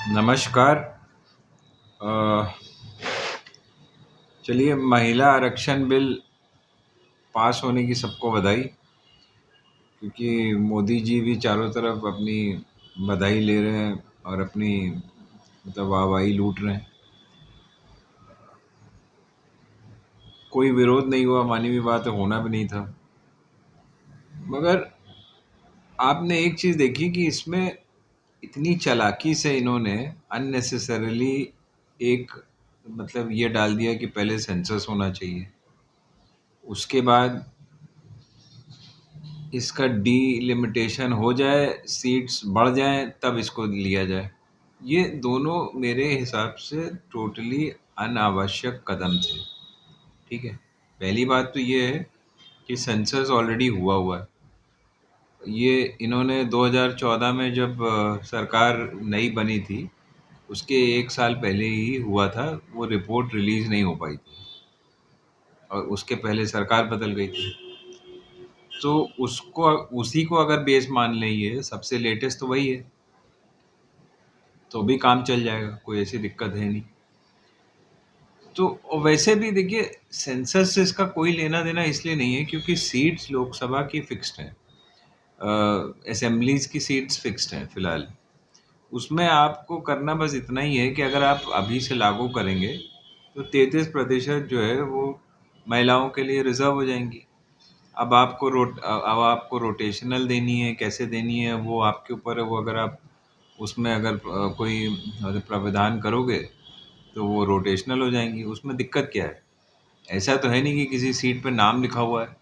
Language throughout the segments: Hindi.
नमस्कार। अ, चलिए, महिला आरक्षण बिल पास होने की सबको बधाई। क्योंकि मोदी जी भी चारों तरफ अपनी बधाई ले रहे हैं और अपनी मतलब वाहवाही लूट रहे हैं। कोई विरोध नहीं हुआ, मानी हुई बात है, होना भी नहीं था। मगर आपने एक चीज़ देखी कि इसमें इतनी चालाकी से इन्होंने अननेसेसरीली एक मतलब ये डाल दिया कि पहले सेंसस होना चाहिए, उसके बाद इसका डीलिमिटेशन हो जाए, सीट्स बढ़ जाएं, तब इसको लिया जाए। ये दोनों मेरे हिसाब से टोटली अनावश्यक कदम थे। ठीक है, पहली बात तो ये है कि सेंसस ऑलरेडी हुआ है। ये इन्होंने 2014 में जब सरकार नई बनी थी, उसके एक साल पहले ही हुआ था। वो रिपोर्ट रिलीज नहीं हो पाई थी और उसके पहले सरकार बदल गई थी। तो उसको उसी को अगर बेस मान लें, ये सबसे लेटेस्ट तो वही है, तो भी काम चल जाएगा, कोई ऐसी दिक्कत है नहीं। तो और वैसे भी देखिए, सेंसस से इसका कोई लेना देना इसलिए नहीं है क्योंकि सीट्स लोकसभा की फिक्स्ड हैं, असेंबलीज की सीट्स फिक्स्ड हैं फिलहाल। उसमें आपको करना बस इतना ही है कि अगर आप अभी से लागू करेंगे तो 33% जो है वो महिलाओं के लिए रिजर्व हो जाएंगी। अब आपको रोटेशनल देनी है, कैसे देनी है वो आपके ऊपर है। वो अगर आप उसमें अगर कोई प्रावधान करोगे तो वो रोटेशनल हो जाएंगी। उसमें दिक्कत क्या है? ऐसा तो है नहीं कि किसी सीट पे नाम लिखा हुआ है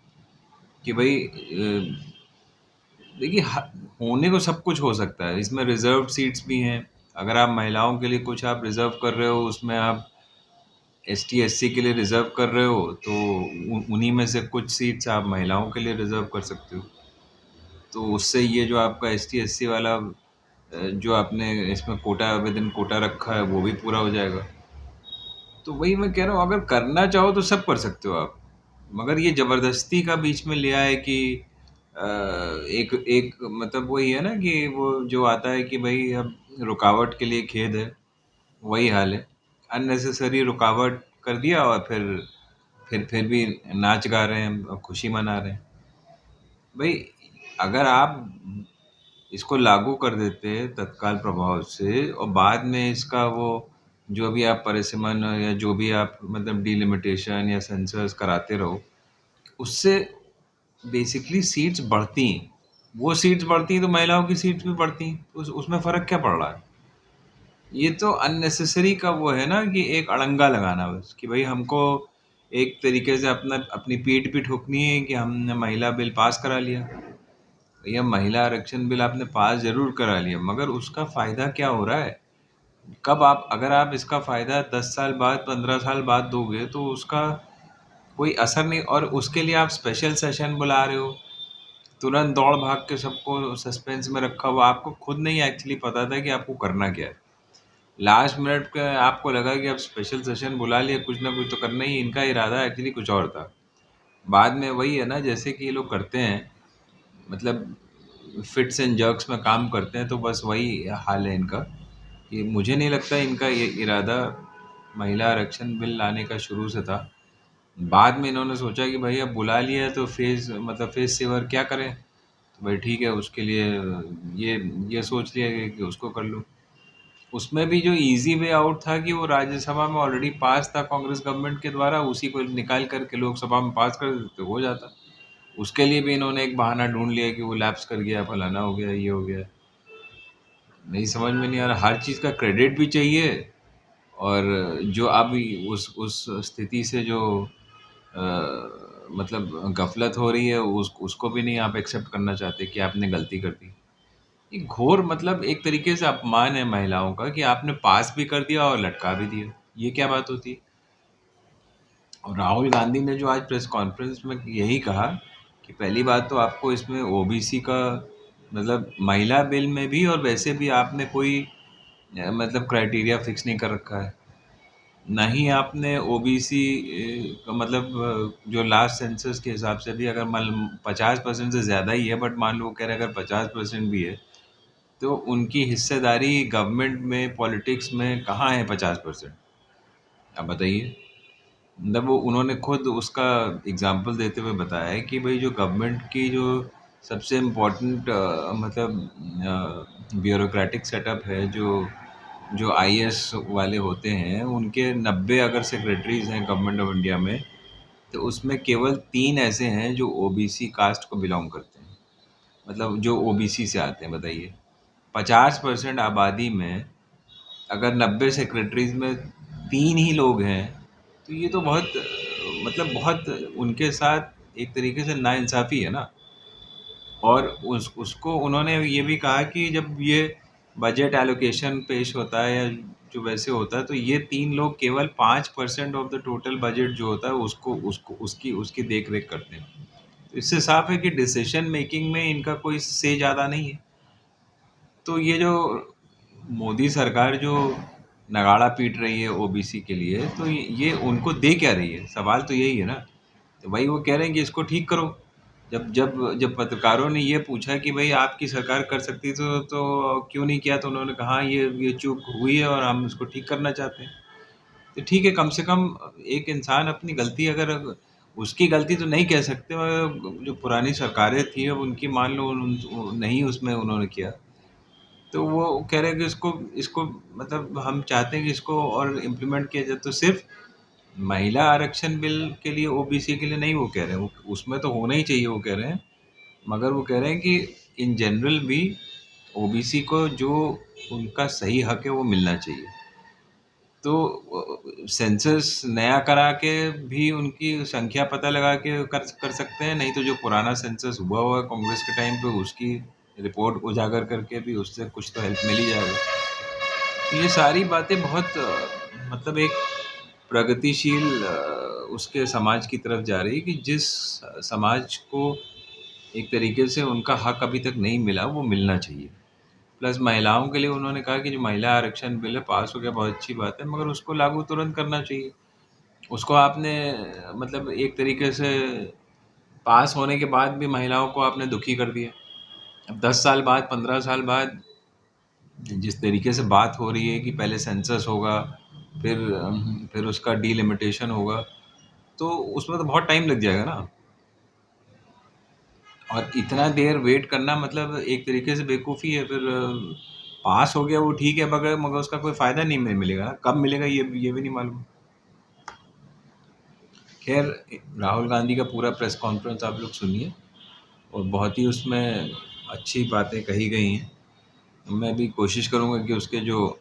कि भाई देखिए, होने को सब कुछ हो सकता है। इसमें रिजर्व सीट्स भी हैं। अगर आप महिलाओं के लिए कुछ आप रिजर्व कर रहे हो, उसमें आप एस टी एस सी के लिए रिजर्व कर रहे हो, तो उन्हीं में से कुछ सीट्स आप महिलाओं के लिए रिजर्व कर सकते हो। तो उससे ये जो आपका एस टी एस सी वाला जो आपने इसमें कोटा आवेदन कोटा रखा है, वो भी पूरा हो जाएगा। तो वही मैं कह रहा हूँ, अगर करना चाहो तो सब कर सकते हो आप। मगर ये जबरदस्ती का बीच में लिया है कि एक एक मतलब वही है ना कि वो जो आता है कि भाई अब रुकावट के लिए खेद है, वही हाल है। अननेसेसरी रुकावट कर दिया और फिर भी नाच गा रहे हैं और खुशी मना रहे हैं। भाई, अगर आप इसको लागू कर देते तत्काल प्रभाव से और बाद में इसका वो जो भी आप परिसीमन या जो भी आप मतलब डिलिमिटेशन या सेंसर्स कराते रहो, उससे बेसिकली सीट्स बढ़ती हैं। वो सीट्स बढ़ती हैं तो महिलाओं की सीट्स भी बढ़ती हैं। उसमें फ़र्क क्या पड़ रहा है? ये तो अननेसेसरी का वो है ना कि एक अड़ंगा लगाना, बस कि भाई हमको एक तरीके से अपनी पीठ भी ठोकनी है कि हमने महिला बिल पास करा लिया। भैया, महिला आरक्षण बिल आपने पास ज़रूर करा लिया, मगर उसका फ़ायदा क्या हो रहा है? कब आप अगर आप इसका फ़ायदा 10 साल बाद, 15 साल बाद दोगे तो उसका कोई असर नहीं। और उसके लिए आप स्पेशल सेशन बुला रहे हो, तुरंत दौड़ भाग के सबको सस्पेंस में रखा हुआ। आपको खुद नहीं एक्चुअली पता था कि आपको करना क्या है। लास्ट मिनट पे आपको लगा कि अब स्पेशल सेशन बुला लिया, कुछ ना कुछ तो करना ही। इनका इरादा एक्चुअली कुछ और था। बाद में वही है ना, जैसे कि ये लोग करते हैं, मतलब फिट्स एंड जर्क्स में काम करते हैं, तो बस वही हाल है इनका। कि मुझे नहीं लगता इनका ये इरादा महिला आरक्षण बिल लाने का शुरू से था। बाद में इन्होंने सोचा कि भाई अब बुला लिया है तो फेस सेवर क्या करें, तो भाई ठीक है, उसके लिए ये ये सोच लिया कि उसको कर लो। उसमें भी जो इजी वे आउट था कि वो राज्यसभा में ऑलरेडी पास था कांग्रेस गवर्नमेंट के द्वारा, उसी को निकाल करके लोकसभा में पास कर देते हो जाता। उसके लिए भी इन्होंने एक बहाना ढूंढ लिया कि वो लैप्स कर गया, फलाना हो गया, ये हो गया। नहीं, समझ में नहीं आ रहा। हर चीज़ का क्रेडिट भी चाहिए, और जो अभी उस स्थिति से जो मतलब गफलत हो रही है, उसको भी नहीं आप एक्सेप्ट करना चाहते कि आपने गलती कर दी। ये घोर मतलब एक तरीके से अपमान है महिलाओं का कि आपने पास भी कर दिया और लटका भी दिया। ये क्या बात होती है? और राहुल गांधी ने जो आज प्रेस कॉन्फ्रेंस में यही कहा कि पहली बात तो आपको इसमें ओबीसी का मतलब महिला बिल में भी और वैसे भी आपने कोई मतलब क्राइटेरिया फिक्स नहीं कर रखा है। ना ही आपने ओबीसी का मतलब जो लास्ट सेंसस के हिसाब से भी अगर मान 50% से ज़्यादा ही है, बट मान लो कह रहे अगर 50% भी है तो उनकी हिस्सेदारी गवर्नमेंट में, पॉलिटिक्स में कहाँ है 50%? आप बताइए। मतलब वो उन्होंने खुद उसका एग्जाम्पल देते हुए बताया है कि भाई जो गवर्नमेंट की जो सबसे इम्पोर्टेंट ब्यूरोक्रेटिक सेटअप है, जो आईएएस वाले होते हैं, उनके 90 अगर सेक्रेटरीज हैं गवर्नमेंट ऑफ इंडिया में, तो उसमें केवल 3 ऐसे हैं जो ओबीसी कास्ट को बिलोंग करते हैं, मतलब जो ओबीसी से आते हैं। बताइए, 50% आबादी में अगर 90 सेक्रेटरीज में 3 ही लोग हैं, तो ये तो बहुत मतलब बहुत उनके साथ एक तरीके से नाइंसाफ़ी है ना। और उसको उन्होंने ये भी कहा कि जब ये बजट एलोकेशन पेश होता है या जो वैसे होता है, तो ये 3 लोग केवल 5% ऑफ द टोटल बजट जो होता है उसको उसको उसकी उसकी देख-रेख करते हैं। तो इससे साफ है कि डिसीजन मेकिंग में इनका कोई से ज़्यादा नहीं है। तो ये जो मोदी सरकार जो नगाड़ा पीट रही है ओबीसी के लिए, तो ये उनको दे क्या रही है? सवाल तो यही है ना। तो वही वो कह रहे हैं कि इसको ठीक करो। जब जब जब पत्रकारों ने ये पूछा कि भाई आपकी सरकार कर सकती तो क्यों नहीं किया, तो उन्होंने कहा ये चूक हुई है और हम इसको ठीक करना चाहते हैं। तो ठीक है, कम से कम एक इंसान अपनी गलती, अगर उसकी गलती तो नहीं कह सकते, मगर जो पुरानी सरकारें थी अब उनकी मान लो नहीं उसमें उन्होंने किया, तो वो कह रहे हैं कि इसको इसको मतलब हम चाहते हैं कि इसको और इम्प्लीमेंट किया जाए। तो सिर्फ महिला आरक्षण बिल के लिए, ओबीसी के लिए नहीं वो कह रहे हैं, वो उसमें तो होना ही चाहिए वो कह रहे हैं, मगर वो कह रहे हैं कि इन जनरल भी ओबीसी को जो उनका सही हक है वो मिलना चाहिए। तो सेंसस नया करा के भी उनकी संख्या पता लगा के कर कर सकते हैं, नहीं तो जो पुराना सेंसस हुआ हुआ है कांग्रेस के टाइम पे, उसकी रिपोर्ट उजागर करके भी उससे कुछ तो हेल्प मिल ही जाएगा। तो ये सारी बातें बहुत मतलब एक प्रगतिशील उसके समाज की तरफ जा रही है कि जिस समाज को एक तरीके से उनका हक अभी तक नहीं मिला वो मिलना चाहिए। प्लस महिलाओं के लिए उन्होंने कहा कि जो महिला आरक्षण बिल है पास हो गया, बहुत अच्छी बात है, मगर उसको लागू तुरंत करना चाहिए। उसको आपने मतलब एक तरीके से पास होने के बाद भी महिलाओं को आपने दुखी कर दिया। अब 10 साल बाद, 15 साल बाद जिस तरीके से बात हो रही है कि पहले सेंसस होगा, फिर उसका डिलिमिटेशन होगा, तो उसमें तो बहुत टाइम लग जाएगा ना। और इतना देर वेट करना मतलब एक तरीके से बेवकूफ़ी है। फिर पास हो गया वो ठीक है, मगर मगर उसका कोई फ़ायदा नहीं मिलेगा ना, कब मिलेगा ये भी नहीं मालूम। खैर, राहुल गांधी का पूरा प्रेस कॉन्फ्रेंस आप लोग सुनिए, और बहुत ही उसमें अच्छी बातें कही गई हैं। मैं भी कोशिश करूँगा कि उसके जो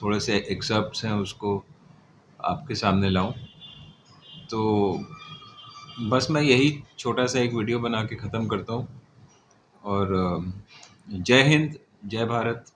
थोड़े से एक्सर्प्ट्स हैं उसको आपके सामने लाऊं। तो बस मैं यही छोटा सा एक वीडियो बना के ख़त्म करता हूँ। और जय हिंद, जय भारत।